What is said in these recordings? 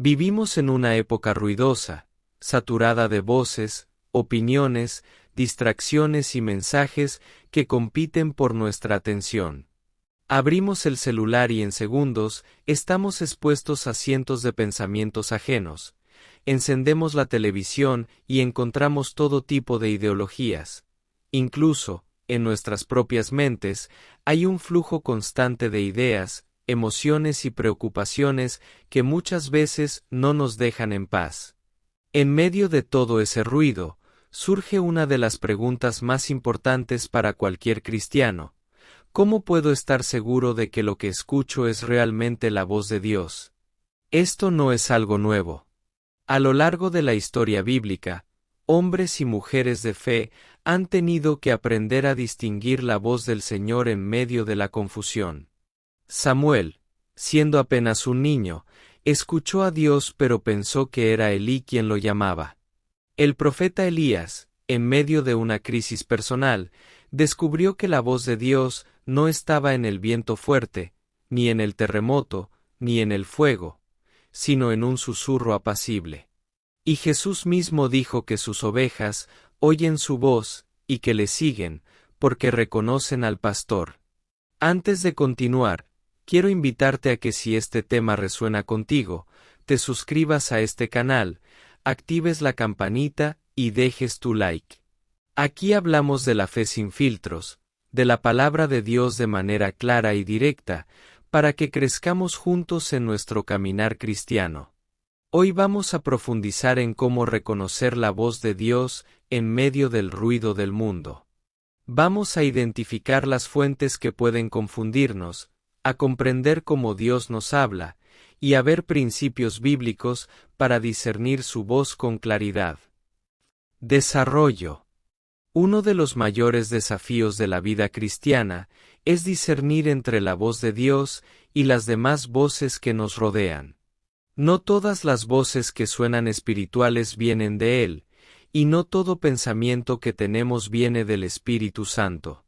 Vivimos en una época ruidosa, saturada de voces, opiniones, distracciones y mensajes que compiten por nuestra atención. Abrimos el celular y en segundos estamos expuestos a cientos de pensamientos ajenos. Encendemos la televisión y encontramos todo tipo de ideologías. Incluso, en nuestras propias mentes, hay un flujo constante de ideas, emociones y preocupaciones que muchas veces no nos dejan en paz. En medio de todo ese ruido, surge una de las preguntas más importantes para cualquier cristiano. ¿Cómo puedo estar seguro de que lo que escucho es realmente la voz de Dios? Esto no es algo nuevo. A lo largo de la historia bíblica, hombres y mujeres de fe han tenido que aprender a distinguir la voz del Señor en medio de la confusión. Samuel, siendo apenas un niño, escuchó a Dios pero pensó que era Elí quien lo llamaba. El profeta Elías, en medio de una crisis personal, descubrió que la voz de Dios no estaba en el viento fuerte, ni en el terremoto, ni en el fuego, sino en un susurro apacible. Y Jesús mismo dijo que sus ovejas oyen su voz y que le siguen, porque reconocen al pastor. Antes de continuar, quiero invitarte a que si este tema resuena contigo, te suscribas a este canal, actives la campanita y dejes tu like. Aquí hablamos de la fe sin filtros, de la palabra de Dios de manera clara y directa, para que crezcamos juntos en nuestro caminar cristiano. Hoy vamos a profundizar en cómo reconocer la voz de Dios en medio del ruido del mundo. Vamos a identificar las fuentes que pueden confundirnos, a comprender cómo Dios nos habla, y a ver principios bíblicos para discernir su voz con claridad. Desarrollo. Uno de los mayores desafíos de la vida cristiana es discernir entre la voz de Dios y las demás voces que nos rodean. No todas las voces que suenan espirituales vienen de Él, y no todo pensamiento que tenemos viene del Espíritu Santo.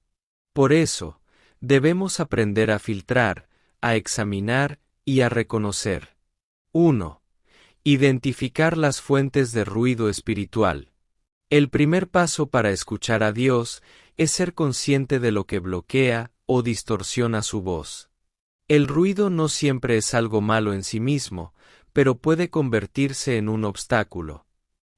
Por eso, debemos aprender a filtrar, a examinar y a reconocer. 1. Identificar las fuentes de ruido espiritual. El primer paso para escuchar a Dios es ser consciente de lo que bloquea o distorsiona su voz. El ruido no siempre es algo malo en sí mismo, pero puede convertirse en un obstáculo.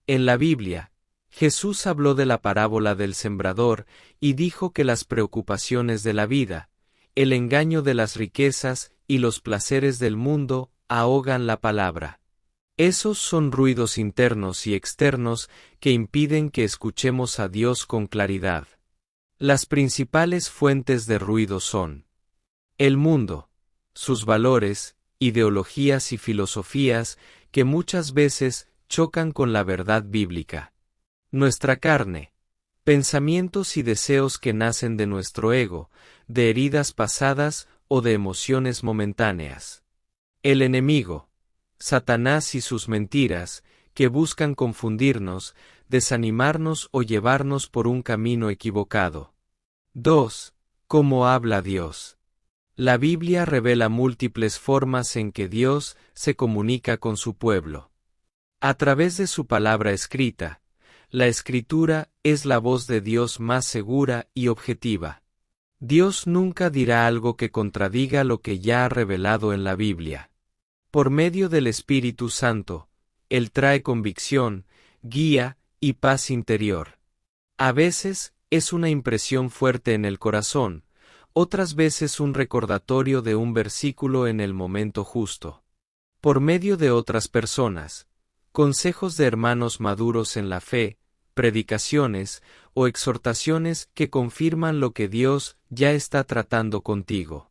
En la Biblia, Jesús habló de la parábola del sembrador y dijo que las preocupaciones de la vida, el engaño de las riquezas y los placeres del mundo ahogan la palabra. Esos son ruidos internos y externos que impiden que escuchemos a Dios con claridad. Las principales fuentes de ruido son el mundo, sus valores, ideologías y filosofías que muchas veces chocan con la verdad bíblica. Nuestra carne, pensamientos y deseos que nacen de nuestro ego, de heridas pasadas o de emociones momentáneas. El enemigo, Satanás y sus mentiras, que buscan confundirnos, desanimarnos o llevarnos por un camino equivocado. 2. ¿Cómo habla Dios? La Biblia revela múltiples formas en que Dios se comunica con su pueblo. A través de su palabra escrita, la Escritura es la voz de Dios más segura y objetiva. Dios nunca dirá algo que contradiga lo que ya ha revelado en la Biblia. Por medio del Espíritu Santo, Él trae convicción, guía y paz interior. A veces es una impresión fuerte en el corazón, otras veces un recordatorio de un versículo en el momento justo. Por medio de otras personas, consejos de hermanos maduros en la fe, predicaciones o exhortaciones que confirman lo que Dios ya está tratando contigo.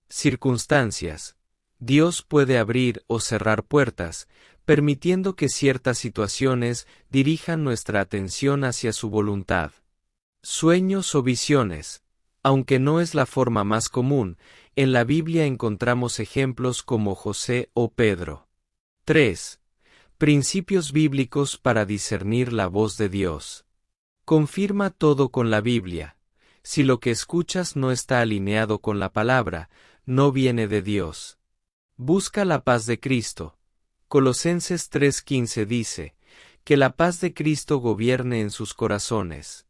Circunstancias. Dios puede abrir o cerrar puertas, permitiendo que ciertas situaciones dirijan nuestra atención hacia su voluntad. Sueños o visiones. Aunque no es la forma más común, en la Biblia encontramos ejemplos como José o Pedro. 3. Principios bíblicos para discernir la voz de Dios. Confirma todo con la Biblia. Si lo que escuchas no está alineado con la palabra, no viene de Dios. Busca la paz de Cristo. Colosenses 3:15 dice, que la paz de Cristo gobierne en sus corazones.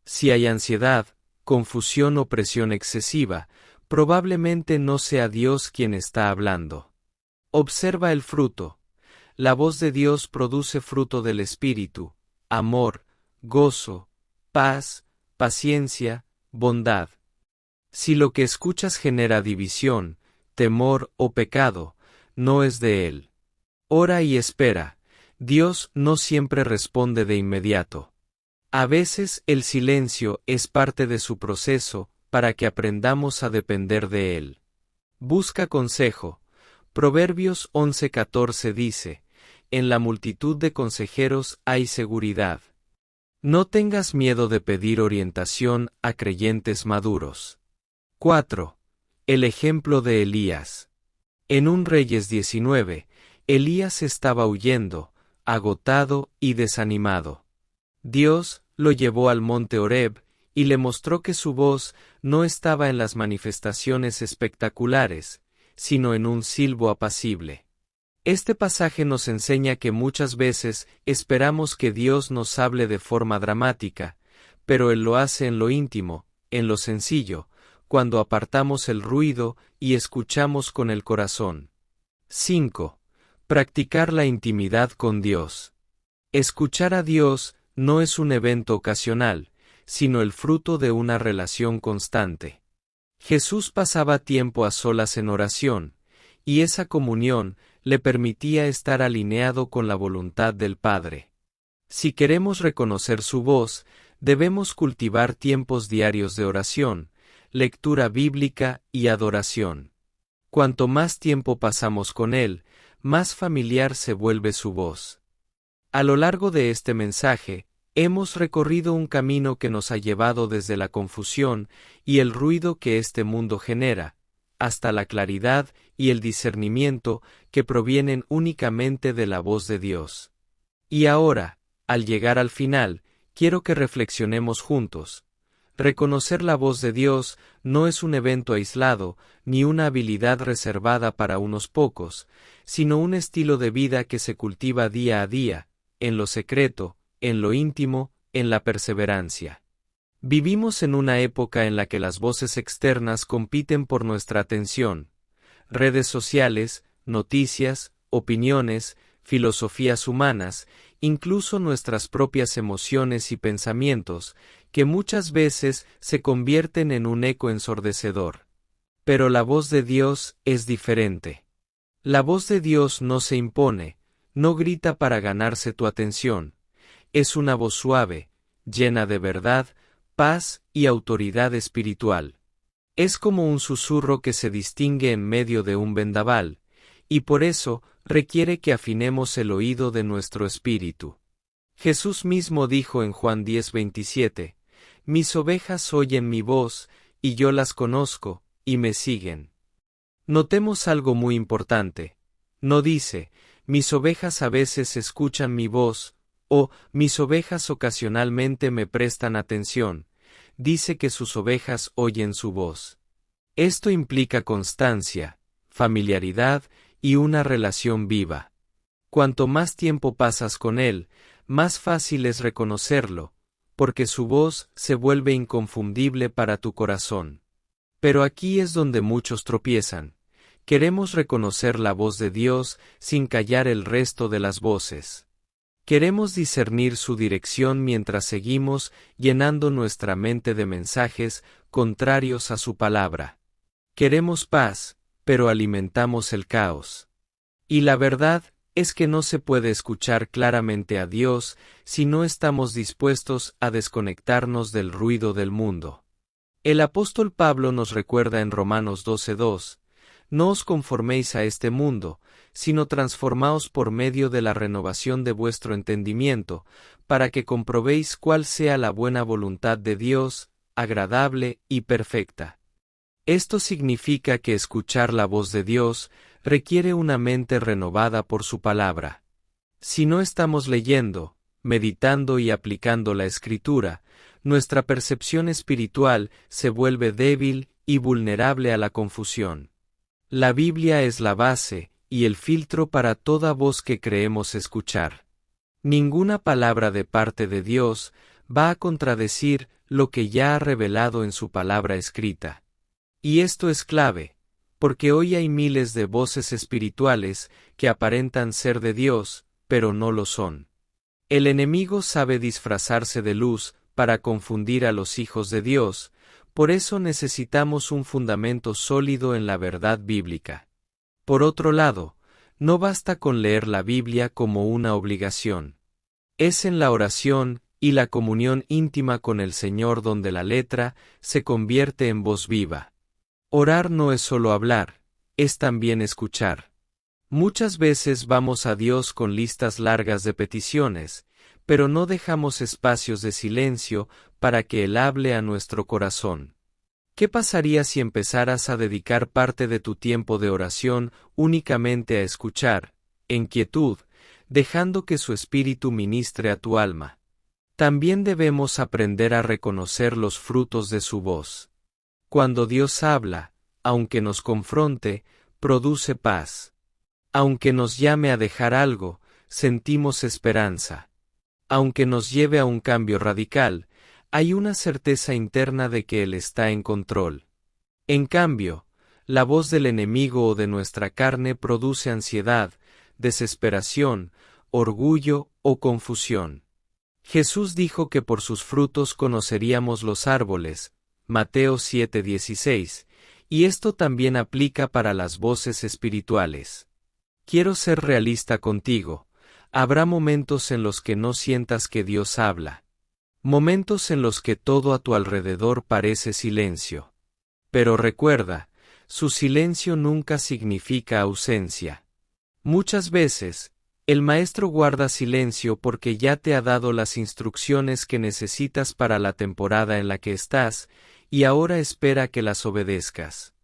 Si hay ansiedad, confusión o presión excesiva, probablemente no sea Dios quien está hablando. Observa el fruto. La voz de Dios produce fruto del Espíritu: amor, gozo, paz, paciencia, bondad. Si lo que escuchas genera división, temor o pecado, no es de Él. Ora y espera. Dios no siempre responde de inmediato. A veces el silencio es parte de su proceso para que aprendamos a depender de Él. Busca consejo. Proverbios 11:14 dice, en la multitud de consejeros hay seguridad. No tengas miedo de pedir orientación a creyentes maduros. 4. El ejemplo de Elías. En 1 Reyes 19, Elías estaba huyendo, agotado y desanimado. Dios lo llevó al monte Horeb y le mostró que su voz no estaba en las manifestaciones espectaculares, sino en un silbo apacible. Este pasaje nos enseña que muchas veces esperamos que Dios nos hable de forma dramática, pero Él lo hace en lo íntimo, en lo sencillo, cuando apartamos el ruido y escuchamos con el corazón. 5. Practicar la intimidad con Dios. Escuchar a Dios no es un evento ocasional, sino el fruto de una relación constante. Jesús pasaba tiempo a solas en oración, y esa comunión le permitía estar alineado con la voluntad del Padre. Si queremos reconocer su voz, debemos cultivar tiempos diarios de oración, lectura bíblica y adoración. Cuanto más tiempo pasamos con Él, más familiar se vuelve su voz. A lo largo de este mensaje, hemos recorrido un camino que nos ha llevado desde la confusión y el ruido que este mundo genera, hasta la claridad y el discernimiento que provienen únicamente de la voz de Dios. Y ahora, al llegar al final, quiero que reflexionemos juntos. Reconocer la voz de Dios no es un evento aislado, ni una habilidad reservada para unos pocos, sino un estilo de vida que se cultiva día a día, en lo secreto, en lo íntimo, en la perseverancia. Vivimos en una época en la que las voces externas compiten por nuestra atención. Redes sociales, noticias, opiniones, filosofías humanas, incluso nuestras propias emociones y pensamientos, que muchas veces se convierten en un eco ensordecedor. Pero la voz de Dios es diferente. La voz de Dios no se impone, no grita para ganarse tu atención. Es una voz suave, llena de verdad, paz y autoridad espiritual. Es como un susurro que se distingue en medio de un vendaval, y por eso requiere que afinemos el oído de nuestro espíritu. Jesús mismo dijo en Juan 10:27, mis ovejas oyen mi voz, y yo las conozco, y me siguen. Notemos algo muy importante. No dice, mis ovejas a veces escuchan mi voz, o mis ovejas ocasionalmente me prestan atención. Dice que sus ovejas oyen su voz. Esto implica constancia, familiaridad y una relación viva. Cuanto más tiempo pasas con Él, más fácil es reconocerlo, porque su voz se vuelve inconfundible para tu corazón. Pero aquí es donde muchos tropiezan. Queremos reconocer la voz de Dios sin callar el resto de las voces. Queremos discernir su dirección mientras seguimos llenando nuestra mente de mensajes contrarios a su palabra. Queremos paz, pero alimentamos el caos. Y la verdad es que no se puede escuchar claramente a Dios si no estamos dispuestos a desconectarnos del ruido del mundo. El apóstol Pablo nos recuerda en Romanos 12:2, no os conforméis a este mundo, sino transformaos por medio de la renovación de vuestro entendimiento, para que comprobéis cuál sea la buena voluntad de Dios, agradable y perfecta. Esto significa que escuchar la voz de Dios requiere una mente renovada por su palabra. Si no estamos leyendo, meditando y aplicando la Escritura, nuestra percepción espiritual se vuelve débil y vulnerable a la confusión. La Biblia es la base, y el filtro para toda voz que creemos escuchar. Ninguna palabra de parte de Dios va a contradecir lo que ya ha revelado en su palabra escrita. Y esto es clave, porque hoy hay miles de voces espirituales que aparentan ser de Dios, pero no lo son. El enemigo sabe disfrazarse de luz para confundir a los hijos de Dios, por eso necesitamos un fundamento sólido en la verdad bíblica. Por otro lado, no basta con leer la Biblia como una obligación. Es en la oración y la comunión íntima con el Señor donde la letra se convierte en voz viva. Orar no es solo hablar, es también escuchar. Muchas veces vamos a Dios con listas largas de peticiones, pero no dejamos espacios de silencio para que Él hable a nuestro corazón. ¿Qué pasaría si empezaras a dedicar parte de tu tiempo de oración únicamente a escuchar, en quietud, dejando que su Espíritu ministre a tu alma? También debemos aprender a reconocer los frutos de su voz. Cuando Dios habla, aunque nos confronte, produce paz. Aunque nos llame a dejar algo, sentimos esperanza. Aunque nos lleve a un cambio radical, hay una certeza interna de que Él está en control. En cambio, la voz del enemigo o de nuestra carne produce ansiedad, desesperación, orgullo o confusión. Jesús dijo que por sus frutos conoceríamos los árboles, Mateo 7:16, y esto también aplica para las voces espirituales. Quiero ser realista contigo. Habrá momentos en los que no sientas que Dios habla. Momentos en los que todo a tu alrededor parece silencio. Pero recuerda, su silencio nunca significa ausencia. Muchas veces, el Maestro guarda silencio porque ya te ha dado las instrucciones que necesitas para la temporada en la que estás, y ahora espera que las obedezcas.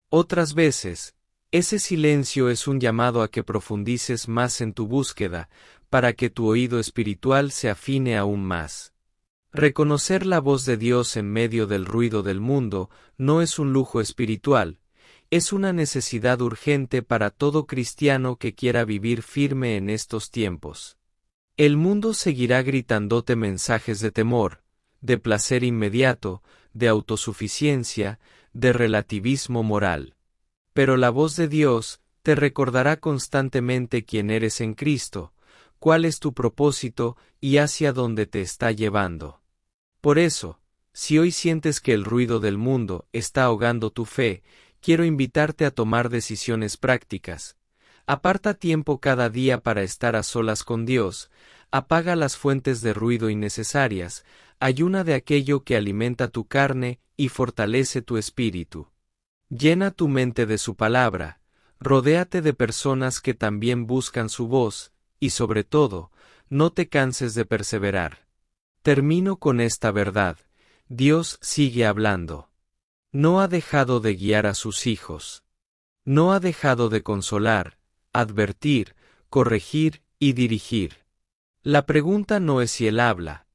Otras veces, ese silencio es un llamado a que profundices más en tu búsqueda, para que tu oído espiritual se afine aún más. Reconocer la voz de Dios en medio del ruido del mundo no es un lujo espiritual, es una necesidad urgente para todo cristiano que quiera vivir firme en estos tiempos. El mundo seguirá gritándote mensajes de temor, de placer inmediato, de autosuficiencia, de relativismo moral. Pero la voz de Dios te recordará constantemente quién eres en Cristo, cuál es tu propósito y hacia dónde te está llevando. Por eso, si hoy sientes que el ruido del mundo está ahogando tu fe, quiero invitarte a tomar decisiones prácticas. Aparta tiempo cada día para estar a solas con Dios, apaga las fuentes de ruido innecesarias, ayuna de aquello que alimenta tu carne y fortalece tu espíritu. Llena tu mente de su palabra, rodéate de personas que también buscan su voz, y sobre todo, no te canses de perseverar. Termino con esta verdad: Dios sigue hablando. No ha dejado de guiar a sus hijos. No ha dejado de consolar, advertir, corregir y dirigir. La pregunta no es si Él habla.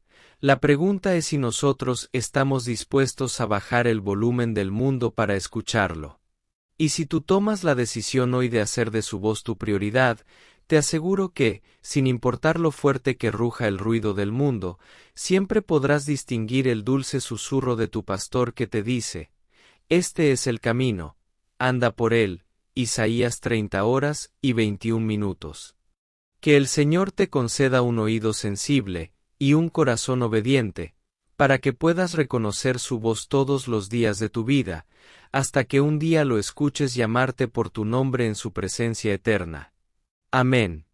La pregunta es si nosotros estamos dispuestos a bajar el volumen del mundo para escucharlo. Y si tú tomas la decisión hoy de hacer de su voz tu prioridad, te aseguro que, sin importar lo fuerte que ruja el ruido del mundo, siempre podrás distinguir el dulce susurro de tu pastor que te dice: este es el camino, anda por él. Isaías 30:21. Que el Señor te conceda un oído sensible y un corazón obediente, para que puedas reconocer su voz todos los días de tu vida, hasta que un día lo escuches llamarte por tu nombre en su presencia eterna. Amén.